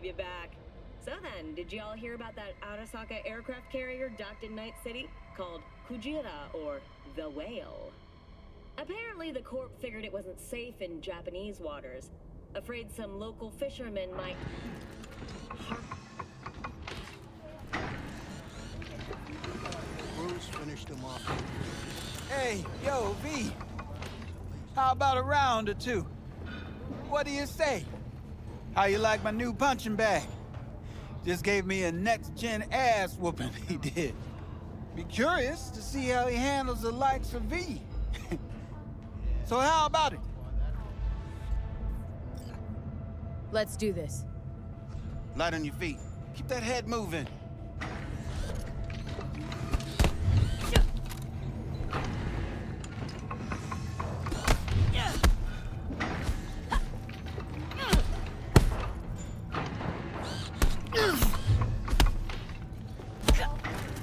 have you back. So then, did y'all hear about that Arasaka aircraft carrier docked in Night City called Kujira, or the Whale? Apparently, the Corp figured it wasn't safe in Japanese waters, afraid some local fishermen might... Bruce finished him off. Hey, yo, V. How about a round or two? What do you say? How you like my new punching bag? Just gave me a next-gen ass whooping, he did. Be curious to see how he handles the likes of V. So how about it? Let's do this. Light on your feet. Keep that head moving.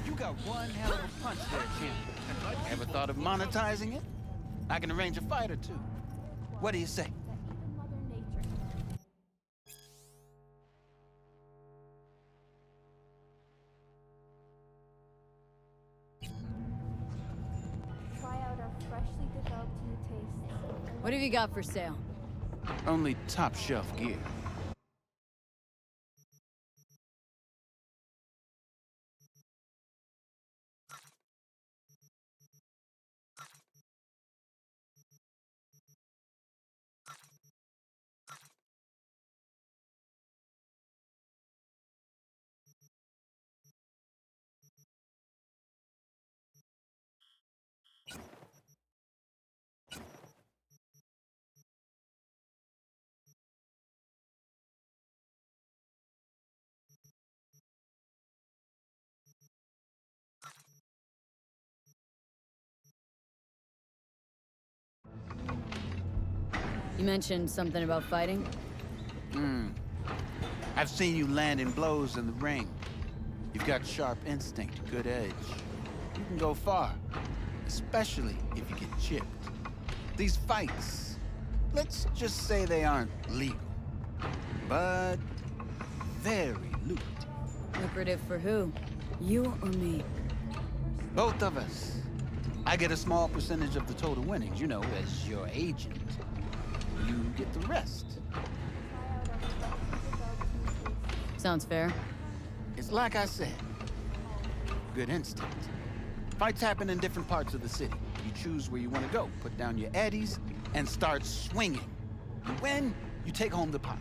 You got one hell of a punch there, champ. Ever thought of monetizing it? I can arrange a fight or two. What do you say? What have you got for sale? Only top shelf gear. You mentioned something about fighting? I've seen you landing blows in the ring. You've got sharp instinct, good edge. You can go far, especially if you get chipped. These fights, let's just say they aren't legal, but very lucrative. Lucrative for who? You or me? Both of us. I get a small percentage of the total winnings, you know, as your agent. You get the rest. Sounds fair. It's like I said, good instinct. Fights happen in different parts of the city. You choose where you want to go, put down your eddies, and start swinging. You win, you take home the pot.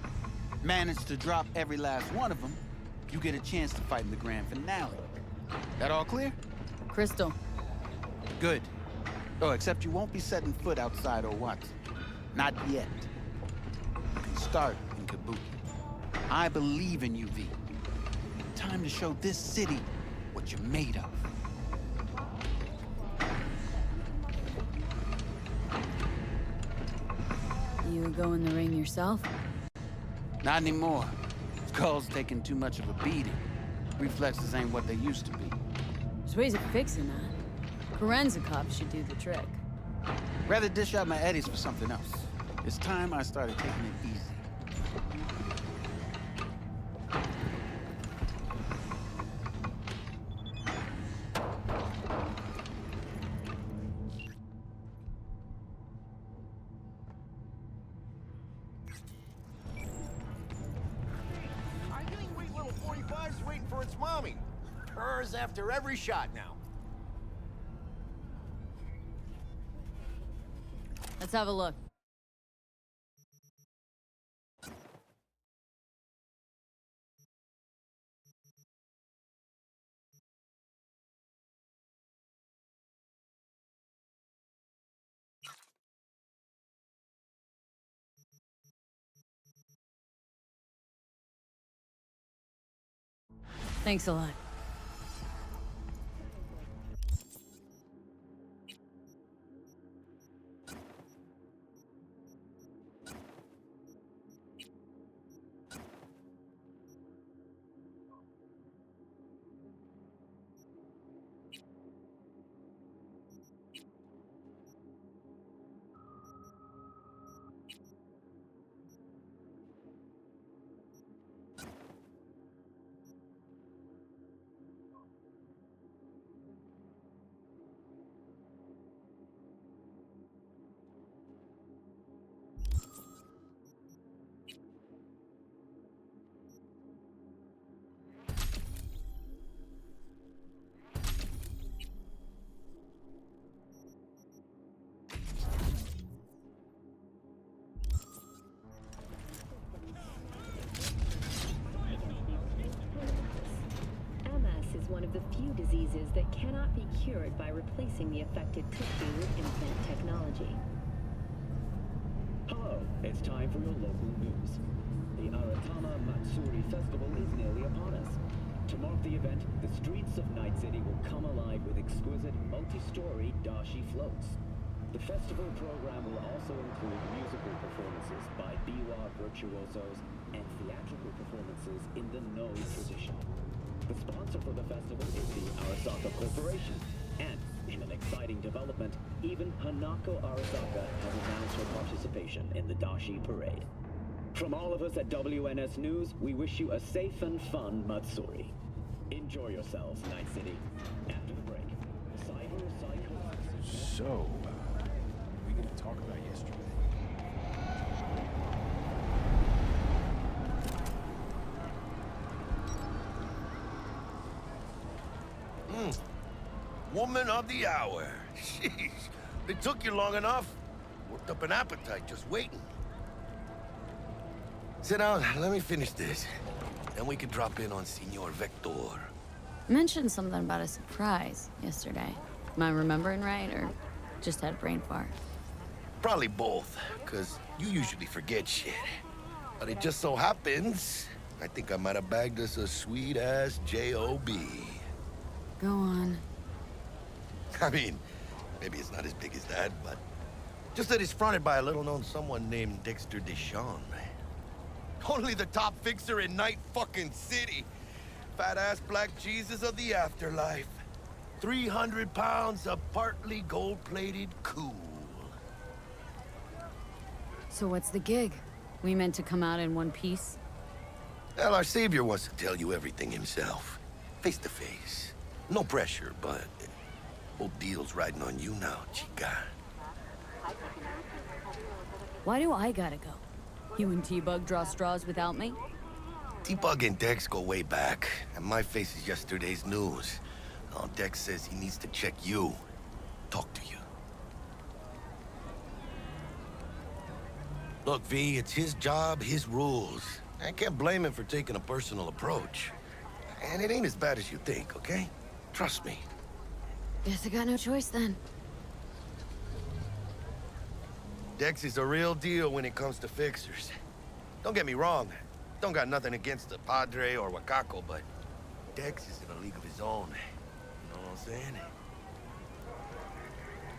Manage to drop every last one of them, you get a chance to fight in the grand finale. That all clear? Crystal. Good. Oh, except you won't be setting foot outside Owatsu. Not yet. You can start in Kabuki. I believe in you, V. Time to show this city what you're made of. You go in the ring yourself? Not anymore. Skull's taking too much of a beating. Reflexes ain't what they used to be. There's ways of fixing that. Korenzakov should do the trick. Rather dish out my eddies for something else. It's time I started taking it easy. Arguing weak little 45's waiting for its mommy. Purrs after every shot now. Let's have a look. Thanks a lot. of the few diseases that cannot be cured by replacing the affected tissue with implant technology. Hello, it's time for your local news. The Aratama Matsuri Festival is nearly upon us. To mark the event, the streets of Night City will come alive with exquisite, multi-story dashi floats. The festival program will also include musical performances by biwa virtuosos and theatrical performances in the No tradition. The sponsor for the festival is the Arasaka Corporation, and in an exciting development, even Hanako Arasaka has announced her participation in the Dashi Parade. From all of us at WNS News, we wish you a safe and fun Matsuri. Enjoy yourselves, Night City. After the break, cyberpsychosis. So, we going to talk about yesterday? Woman of the hour. Jeez, it took you long enough. Worked up an appetite just waiting. Sit down, let me finish this. Then we can drop in on Senor Vector. Mentioned something about a surprise yesterday. Am I remembering right, or just had a brain fart? Probably both, because you usually forget shit. But it just so happens, I think I might have bagged us a sweet-ass J.O.B. Go on. I mean, maybe it's not as big as that, but just that it's fronted by a little-known someone named Dexter Deshawn. Only the top fixer in Night fucking City. Fat-ass black Jesus of the afterlife. 300 pounds of partly gold-plated cool. So what's the gig? We meant to come out in one piece? Well, our savior wants to tell you everything himself. Face to face. No pressure, but whole deal's riding on you now, chica. Why do I gotta go? You and T-Bug draw straws without me? T-Bug and Dex go way back, and my face is yesterday's news. Now Dex says he needs to check you. Talk to you. Look, V, it's his job, his rules. I can't blame him for taking a personal approach. And it ain't as bad as you think, okay? Trust me. Guess I got no choice then. Dex is a real deal when it comes to fixers. Don't get me wrong. Don't got nothing against the Padre or Wakako, but Dex is in a league of his own. You know what I'm saying?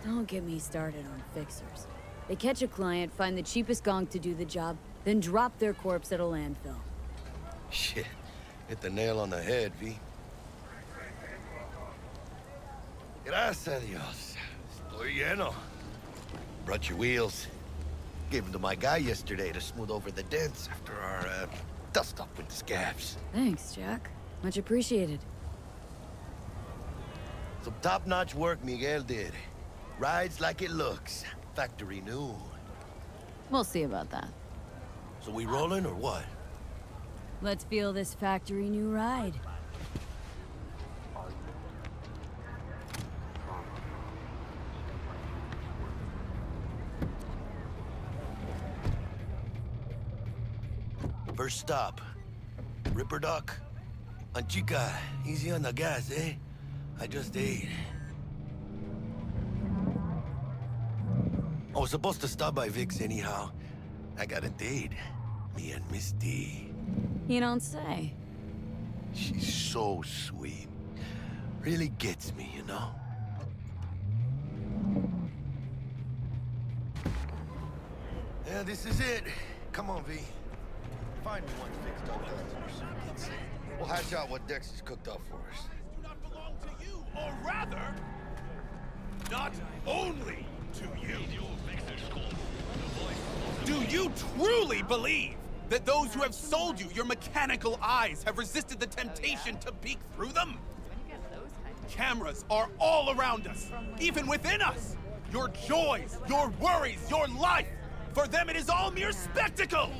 Don't get me started on fixers. They catch a client, find the cheapest gong to do the job, then drop their corpse at a landfill. Shit. Hit the nail on the head, V. Gracias a Dios. Estoy lleno. Brought your wheels. Gave them to my guy yesterday to smooth over the dents after our, dust-up with the scabs. Thanks, Jack. Much appreciated. Some top-notch work Miguel did. Rides like it looks. Factory new. We'll see about that. So we rolling or what? Let's feel this factory new ride. First stop. Ripper Duck. Chica, easy on the gas, eh? I just ate. I was supposed to stop by Vic's anyhow. I got a date. Me and Miss D. You don't say. She's so sweet. Really gets me, you know? Yeah, this is it. Come on, V. Find me one fixed up dust in your circuits. We'll hatch out what Dex has cooked up for us. Do not belong to you, or rather, not only to you. Do you truly believe that those who have sold you your mechanical eyes have resisted the temptation to peek through them? Cameras are all around us, even within us. Your joys, your worries, your life. For them, it is all mere spectacle.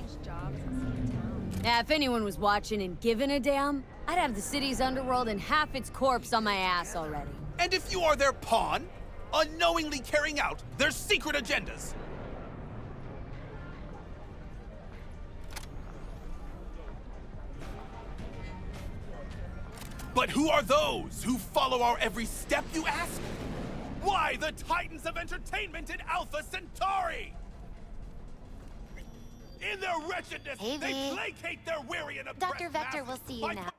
Yeah, if anyone was watching and giving a damn, I'd have the city's underworld and half its corpse on my ass already. And if you are their pawn, unknowingly carrying out their secret agendas. But who are those who follow our every step, you ask? Why, the titans of entertainment in Alpha Centauri! In their wretchedness, Hey, they V. placate their weary and oppressed Dr. Vector will masses see you by now.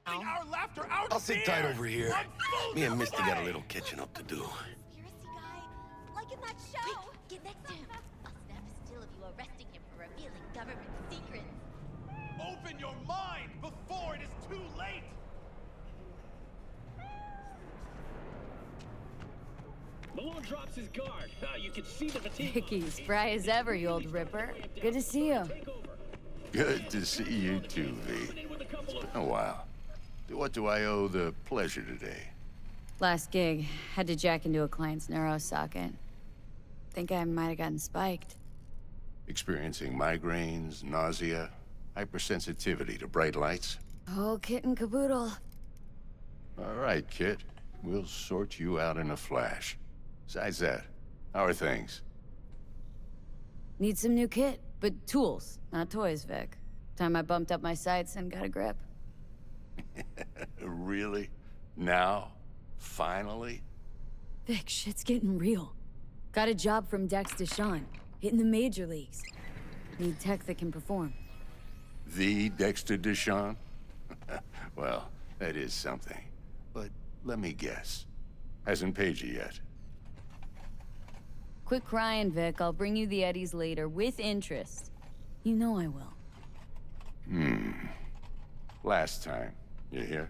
putting our laughter out I'll sit tight over here. On Me and full Misty got a display. little catching up to do. Conspiracy guy, like in that show. Quick, get next to him. I'll snap a still of you arresting him for revealing government secrets. Open your mind before it is too late! Malone drops his guard. You can see the fatigue. Vicky, spry as ever, you old ripper. Good to see you. Good to see you too, V. It's been a while. To what do I owe the pleasure today? Last gig, had to jack into a client's neuro socket. Think I might have gotten spiked. Experiencing migraines, nausea, hypersensitivity to bright lights? Oh, kit and caboodle. All right, Kit. We'll sort you out in a flash. Besides that, how are things? Need some new kit, but tools, not toys, Vic. Time I bumped up my sights and got a grip. Really? Now? Finally? Vic, shit's getting real. Got a job from Dex Deshawn, hitting the major leagues. Need tech that can perform. The Dexter Deshawn? Well, that is something. But let me guess. Hasn't paid you yet. Quit crying, Vic. I'll bring you the eddies later, with interest. You know I will. Last time. You hear?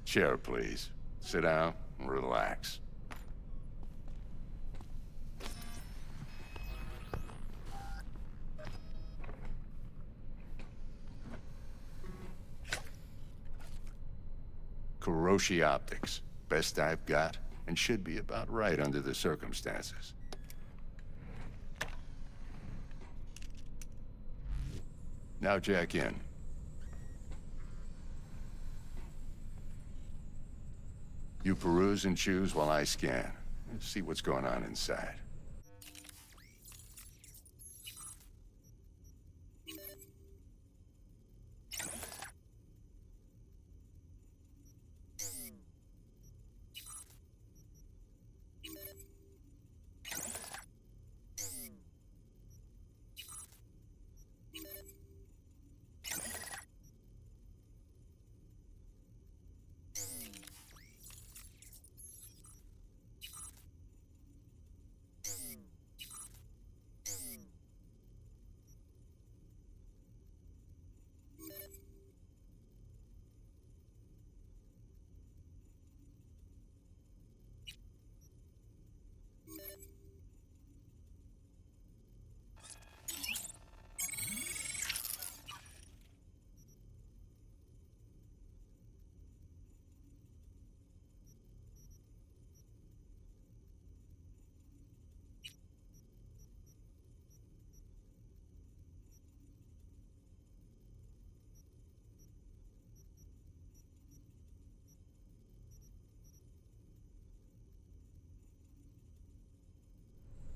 Chair, please. Sit down and relax. Kuroshi Optics. Best I've got, and should be about right under the circumstances. Now jack in. You peruse and choose while I scan. See what's going on inside.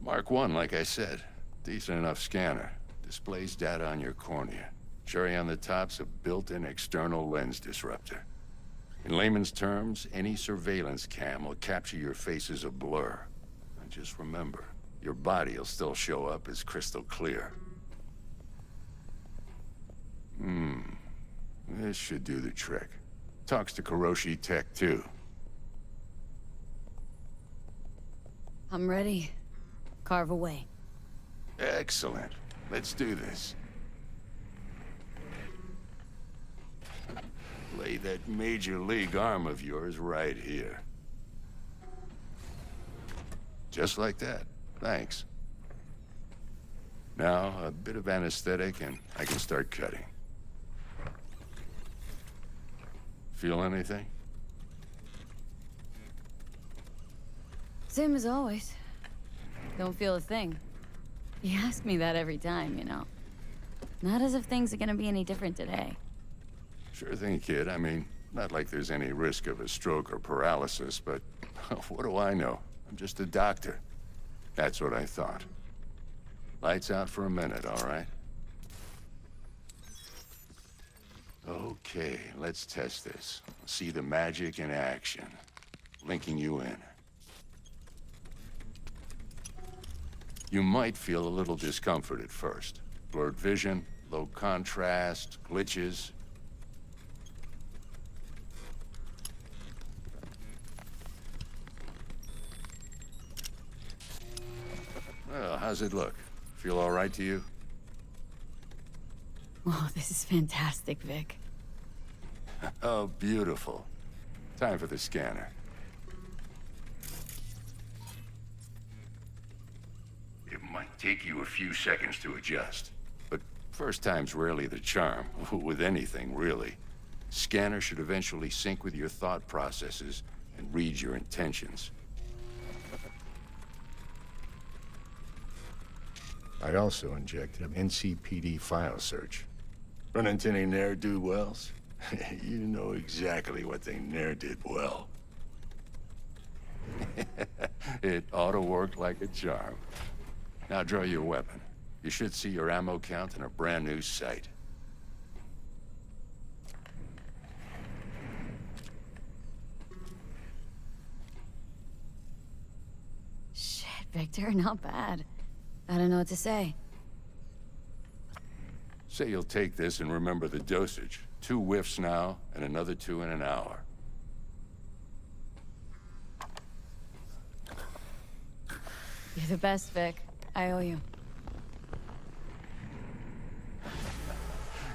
Mark 1, like I said. Decent enough scanner. Displays data on your cornea. Cherry on the top's a built-in external lens disruptor. In layman's terms, any surveillance cam will capture your face as a blur. And just remember, your body will still show up as crystal clear. This should do the trick. Talks to Kuroshi Tech, too. I'm ready. Carve away. Excellent. Let's do this. Lay that major league arm of yours right here. Just like that. Thanks. Now, a bit of anesthetic and I can start cutting. Feel anything? Same as always. Don't feel a thing. You ask me that every time, you know. Not as if things are gonna be any different today. Sure thing, kid. I mean, not like there's any risk of a stroke or paralysis, but what do I know? I'm just a doctor. That's what I thought. Lights out for a minute, all right? Okay, let's test this. See the magic in action. Linking you in. You might feel a little discomfort at first. Blurred vision, low contrast, glitches. Well, how's it look? Feel all right to you? Oh, this is fantastic, Vic. Oh, beautiful. Time for the scanner. It might take you a few seconds to adjust, but first time's rarely the charm, with anything, really. Scanner should eventually sync with your thought processes and read your intentions. I also injected an NCPD file search. Run into any ne'er-do-wells? You know exactly what they ne'er did well. It ought to work like a charm. Now draw your weapon. You should see your ammo count in a brand new sight. Shit, Victor, not bad. I don't know what to say. Say you'll take this and remember the dosage. 2 whiffs now, and another 2 in an hour. You're the best, Vic. I owe you.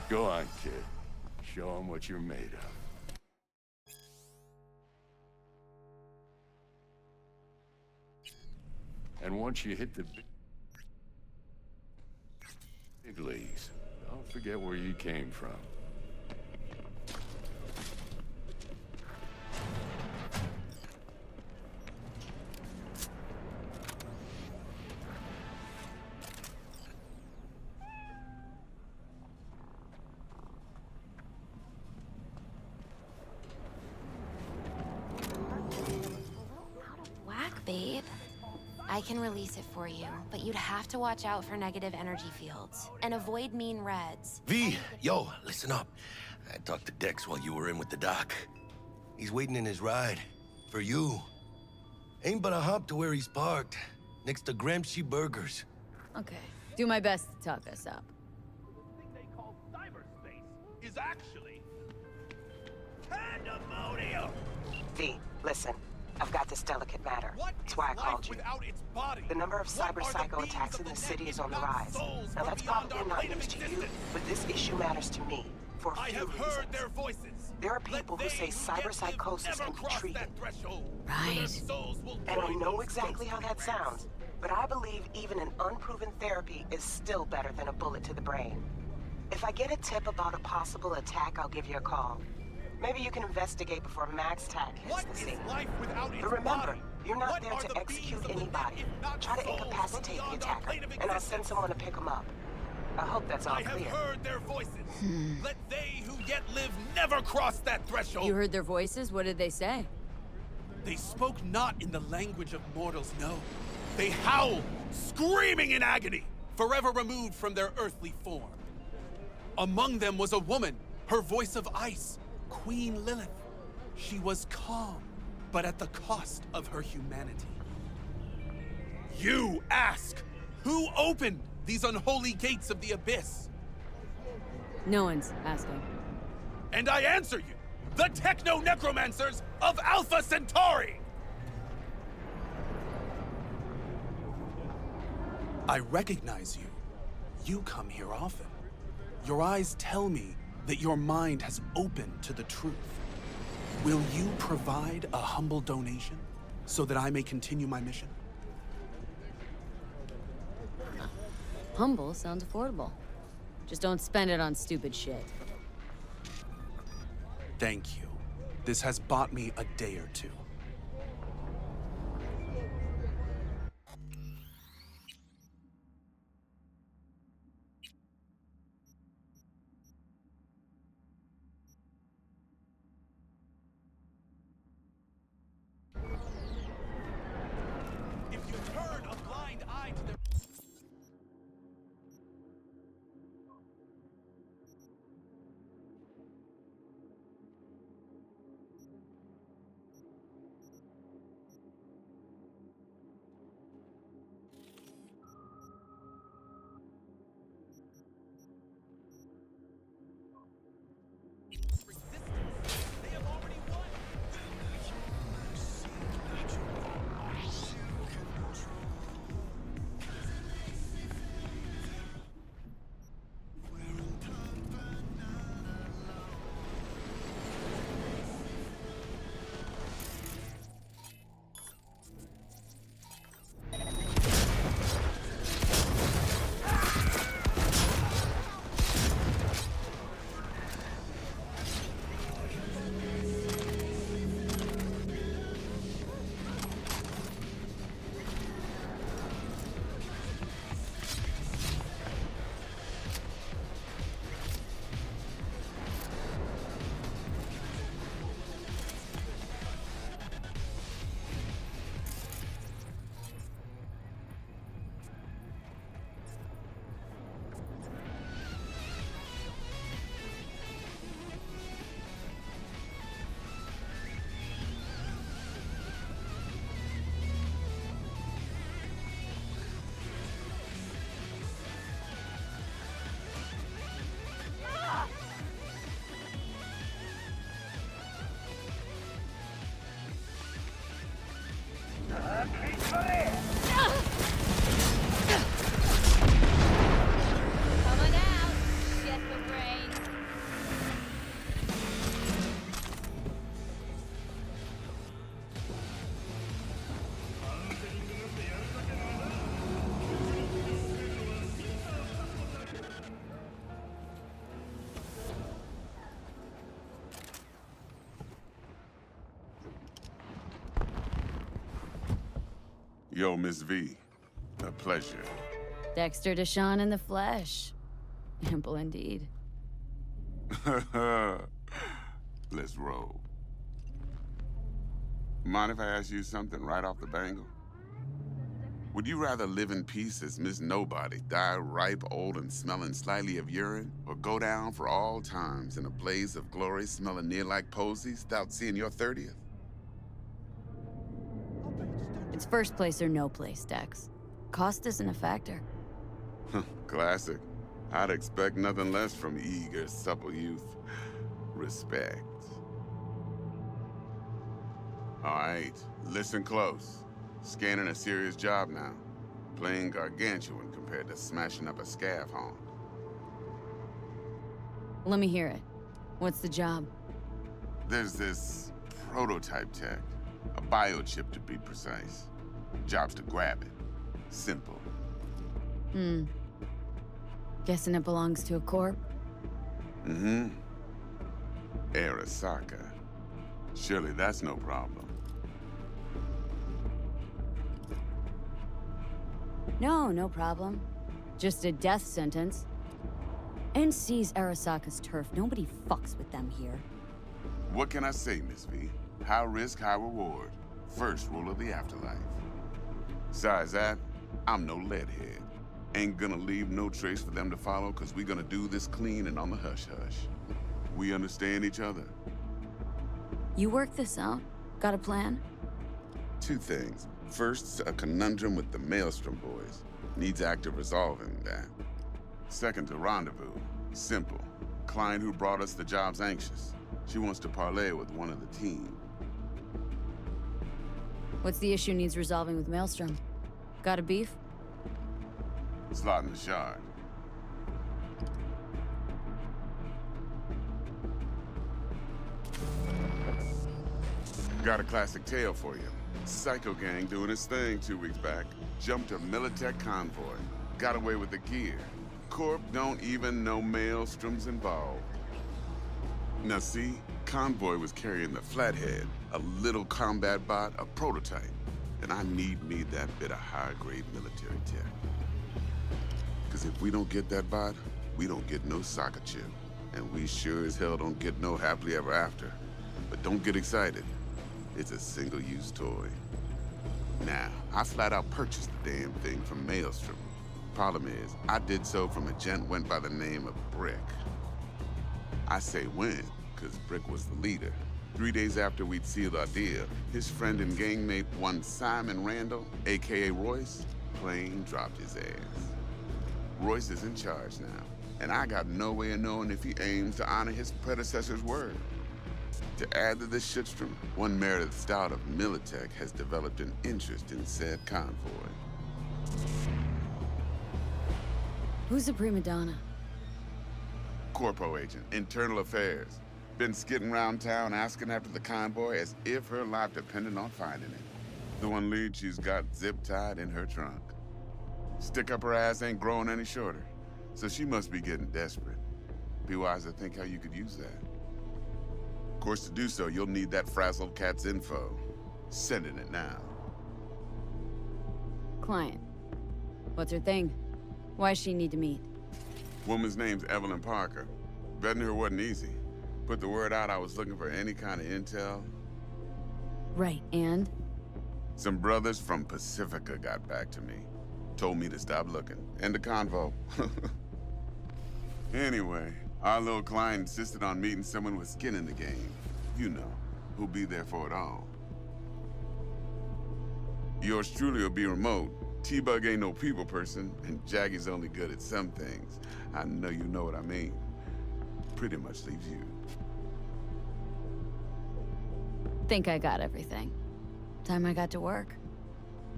Go on, kid. Show 'em what you're made of. And once you hit the big leagues, don't forget where you came from. Babe, I can release it for you, but you'd have to watch out for negative energy fields and avoid mean reds. V, yo, listen up. I talked to Dex while you were in with the doc. He's waiting in his ride. For you. Ain't but a hop to where he's parked. Next to Gramsci Burgers. Okay. Do my best to talk us up. The thing they call cyberspace is actually pandemonium! V, listen. I've got this delicate matter. That's why I called you. The number of cyber-psycho attacks in the city is on the rise. Now that's probably not news to you, but this issue matters to me for a few reasons. There are people who say cyber-psychosis can be treated. Right. And I know exactly how that sounds, but I believe even an unproven therapy is still better than a bullet to the brain. If I get a tip about a possible attack, I'll give you a call. Maybe you can investigate before Max Tack hits the scene. But remember, you're not there to execute anybody. Try to incapacitate the attacker, and I'll send someone to pick him up. I hope that's all clear. I have heard their voices. Let they who yet live never cross that threshold. You heard their voices? What did they say? They spoke not in the language of mortals, no. They howled, screaming in agony, forever removed from their earthly form. Among them was a woman, her voice of ice, Queen Lilith. She was calm, but at the cost of her humanity. You ask, who opened these unholy gates of the abyss? No one's asking. And I answer you, the techno-necromancers of Alpha Centauri! I recognize you. You come here often. Your eyes tell me that your mind has opened to the truth. Will you provide a humble donation so that I may continue my mission? Humble sounds affordable. Just don't spend it on stupid shit. Thank you. This has bought me a day or two. Coming out, shit for brains. Yo, Miss V. A pleasure. Dexter Deshawn in the flesh. Ample indeed. Let's roll. Mind if I ask you something right off the bangle? Would you rather live in peace as Miss Nobody, die ripe, old, and smelling slightly of urine, or go down for all times in a blaze of glory smelling near like posies without seeing your 30th? It's first place or no place, Dex. Cost isn't a factor. Classic. I'd expect nothing less from eager, supple youth. Respect. All right, listen close. Scanning a serious job now. Playing gargantuan compared to smashing up a scav home. Let me hear it. What's the job? There's this prototype tech. A biochip to be precise. Job's to grab it. Simple. Guessing it belongs to a corp? Mm-hmm. Arasaka. Surely that's no problem. No problem. Just a death sentence. NC's Arasaka's turf. Nobody fucks with them here. What can I say, Miss V? High risk, high reward. First rule of the afterlife. Besides that, I'm no leadhead. Ain't gonna leave no trace for them to follow, cause we gonna do this clean and on the hush-hush. We understand each other. You work this out? Got a plan? Two things. First, a conundrum with the Maelstrom boys. Needs active resolving that. Second, a rendezvous. Simple. Client who brought us the job's anxious. She wants to parlay with one of the team. What's the issue needs resolving with Maelstrom? Got a beef? Slot in the shard. Got a classic tale for you. Psycho gang doing his thing 2 weeks back. Jumped a Militech convoy. Got away with the gear. Corp don't even know Maelstrom's involved. Now see, convoy was carrying the Flathead, a little combat bot, a prototype. And I need me that bit of high-grade military tech. Because if we don't get that bot, we don't get no soccer chip. And we sure as hell don't get no happily ever after. But don't get excited. It's a single-use toy. Now, I flat out purchased the damn thing from Maelstrom. Problem is, I did so from a gent went by the name of Brick. I say when, because Brick was the leader. 3 days after we'd sealed our deal, his friend and gangmate, one Simon Randall, a.k.a. Royce, plain dropped his ass. Royce is in charge now, and I got no way of knowing if he aims to honor his predecessor's word. To add to this shitstorm, one Meredith Stout of Militech has developed an interest in said convoy. Who's the prima donna? Corpo agent, internal affairs. Been skidding around town asking after the convoy as if her life depended on finding it. The one lead she's got zip-tied in her trunk. Stick up her ass ain't growing any shorter, so she must be getting desperate. Be wise to think how you could use that. Of course, to do so, you'll need that frazzled cat's info. Sending it now. Client. What's her thing? Why's she need to meet? Woman's name's Evelyn Parker. Betting her wasn't easy. Put the word out I was looking for any kind of intel. Right, and? Some brothers from Pacifica got back to me. Told me to stop looking. End the convo. Anyway, our little client insisted on meeting someone with skin in the game. You know, who'll be there for it all. Yours truly will be remote. T-Bug ain't no people person, and Jaggy's only good at some things. I know you know what I mean. Pretty much leaves you. Think I got everything. Time I got to work.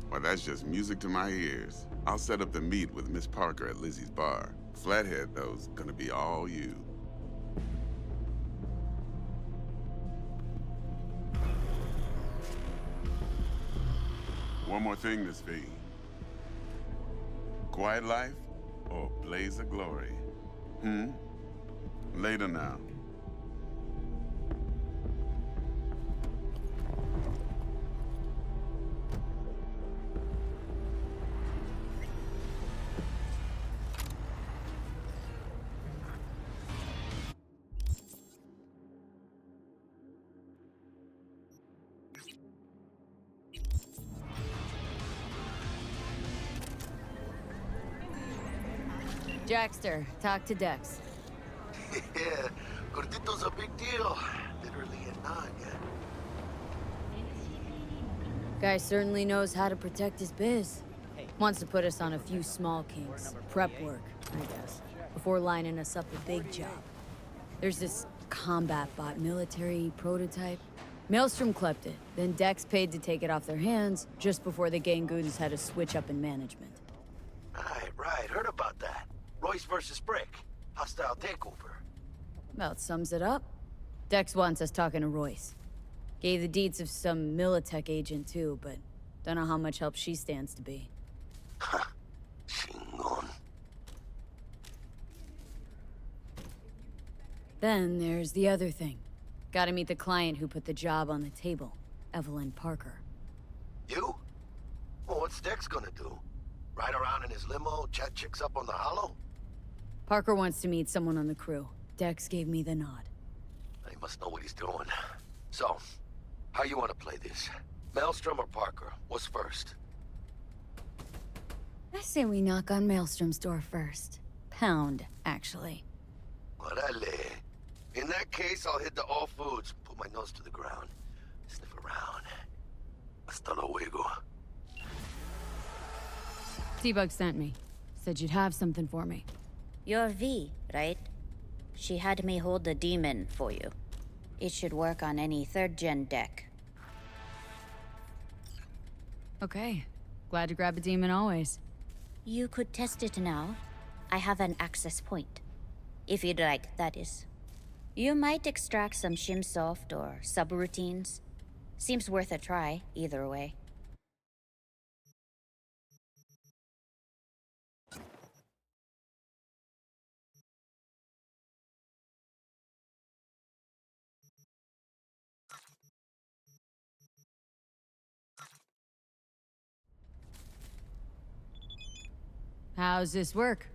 Well, that's just music to my ears. I'll set up the meet with Miss Parker at Lizzie's bar. Flathead, though's gonna be all you. One more thing, Miss V. Quiet life or blaze of glory? Later now. Jackster, talk to Dex. Yeah, Gordito's a big deal. Literally and not, yeah. Guy certainly knows how to protect his biz. Wants to put us on a few small kinks. Prep work, I guess. Before lining us up a big job. There's this combat bot military prototype. Maelstrom clept it, then Dex paid to take it off their hands just before the Gangoons had a switch up in management. Right. Heard about that. Royce versus Brick. Hostile takeover. About sums it up. Dex wants us talking to Royce. Gave the deeds of some Militech agent too, but don't know how much help she stands to be. Chingon. Then there's the other thing. Gotta meet the client who put the job on the table, Evelyn Parker. You? Well, what's Dex gonna do? Ride around in his limo, chat chicks up on the hollow? Parker wants to meet someone on the crew. Dex gave me the nod. He must know what he's doing. So, how you want to play this? Maelstrom or Parker? What's first? I say we knock on Maelstrom's door first. Pound, actually. Orale. In that case, I'll hit the all foods, put my nose to the ground, sniff around. Hasta luego. T-Bug sent me. Said you'd have something for me. You're V, right? She had me hold the demon for you. It should work on any 3rd-gen deck. Okay. Glad to grab a demon always. You could test it now. I have an access point. If you'd like, that is. You might extract some shimsoft or subroutines. Seems worth a try, either way. How's this work?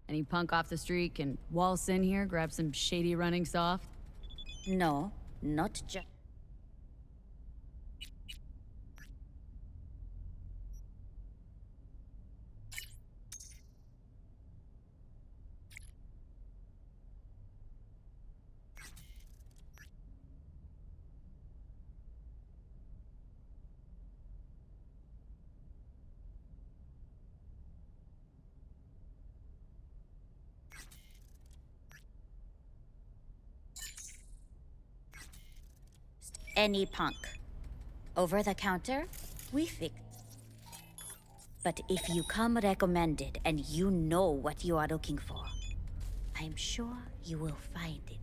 Any punk off the street can waltz in here, grab some shady running soft? No, not just. Any punk. Over the counter, we fix. But if you come recommended and you know what you are looking for, I'm sure you will find it.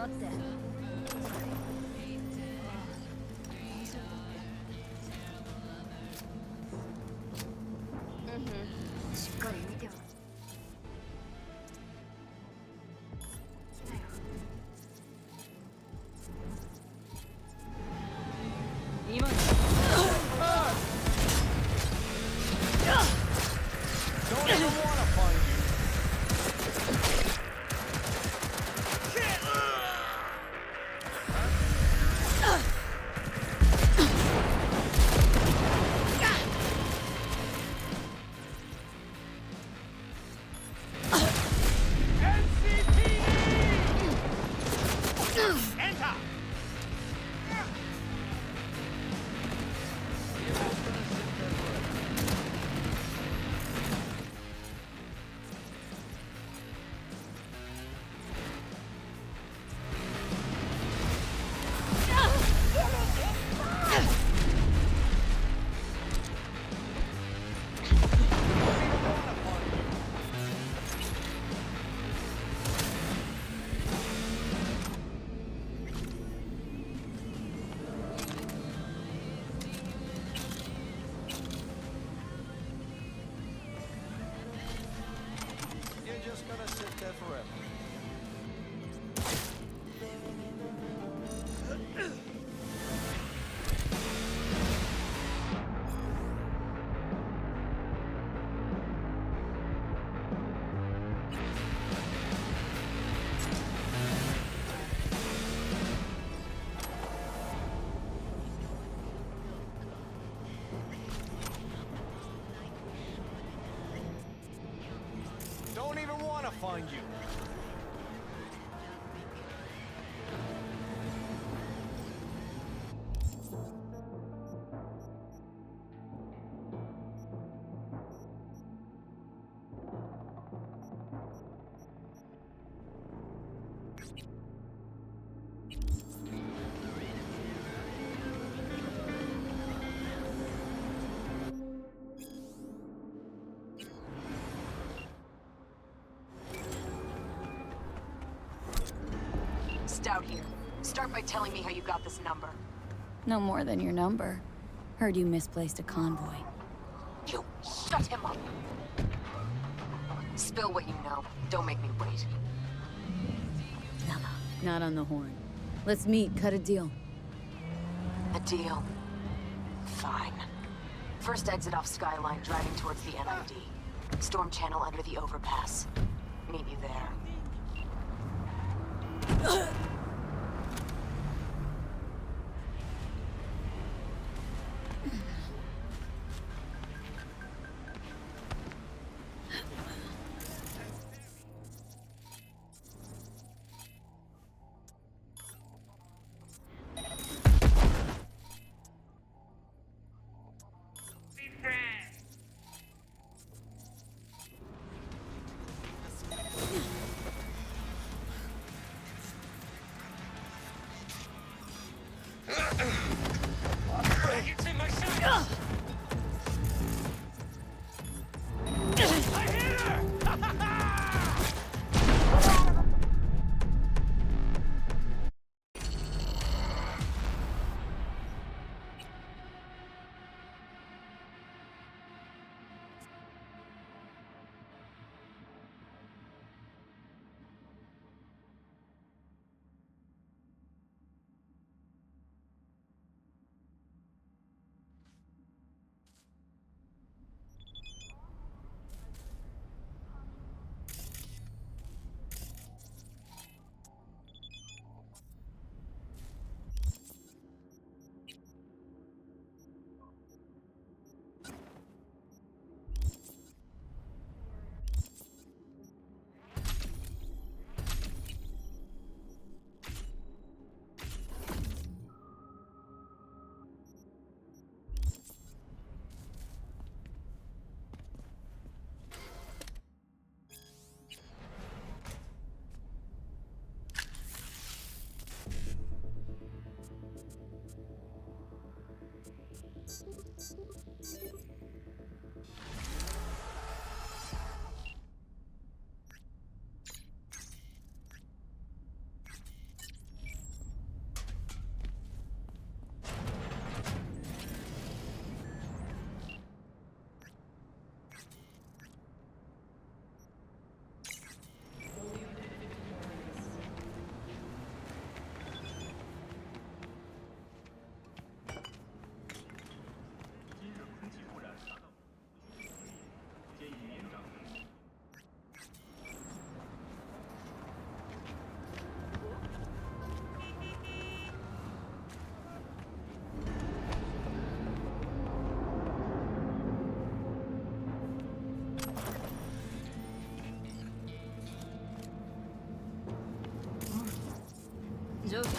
Uptään. Don't even wanna find you. Just gonna sit there forever. Don't even want to find you. Stout here. Start by telling me how you got this number. No more than your number. Heard you misplaced a convoy. You shut him up. Spill what you know. Don't make me wait. Not on the horn. Let's meet, cut a deal. A deal. Fine. First exit off Skyline, driving towards the NID. Storm channel under the overpass. Meet you there. joking.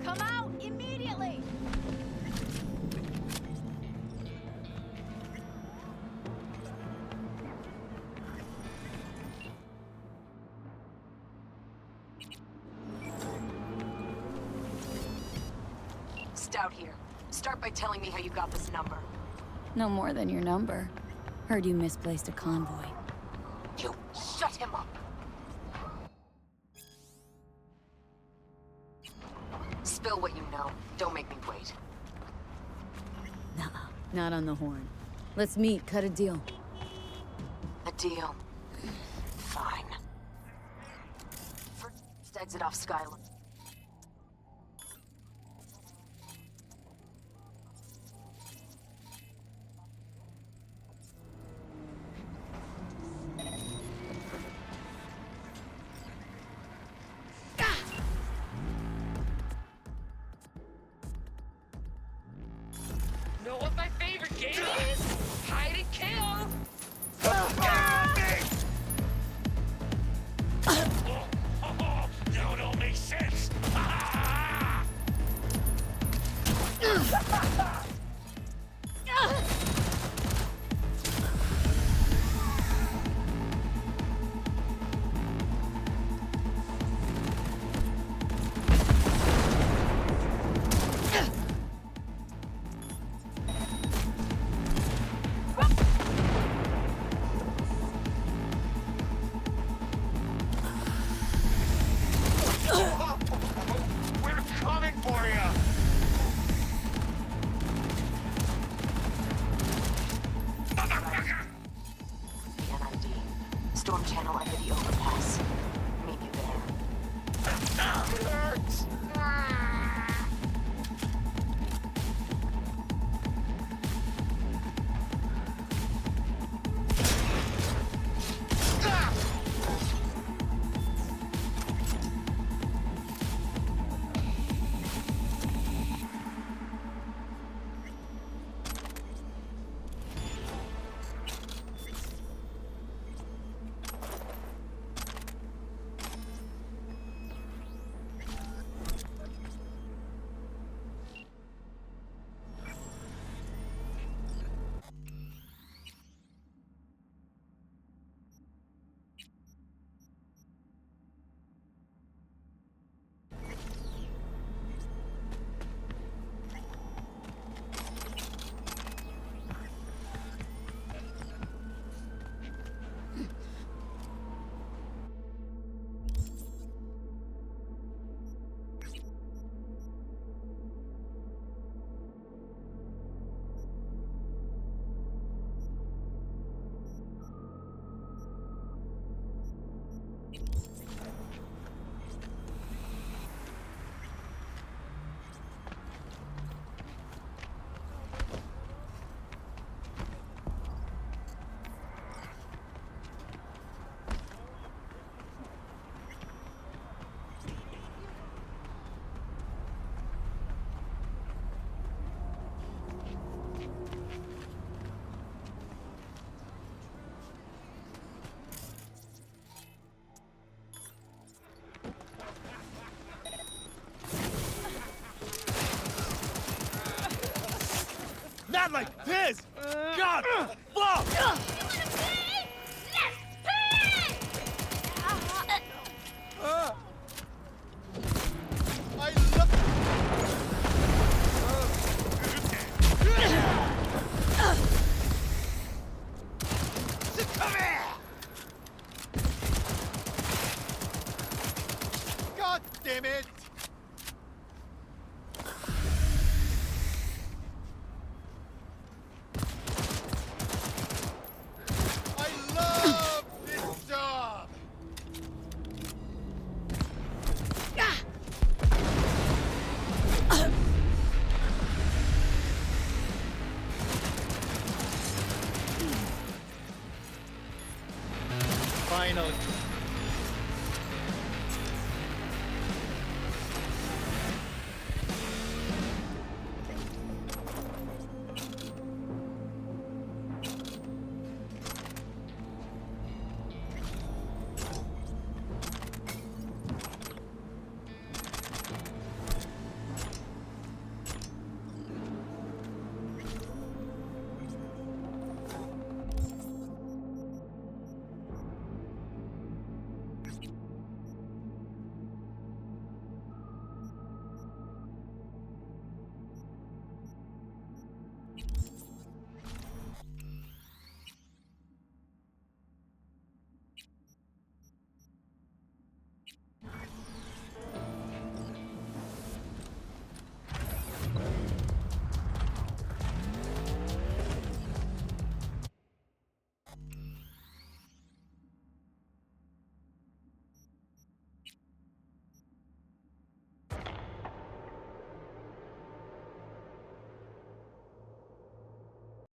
Come out immediately! Stout here. Start by telling me how you got this number. No more than your number. Heard you misplaced a convoy. You shut him up! Spill what you know. Don't make me wait. Nuh-uh. Not on the horn. Let's meet, cut a deal. A deal. Fine. First exit off Skyland. Know what my favorite game is? Hide and kill! Now it all makes sense! We're coming for you! Motherfucker! NID. Storm channel under the overpass. Meet you there. It hurts! Not like this! God! Fuck! damn it!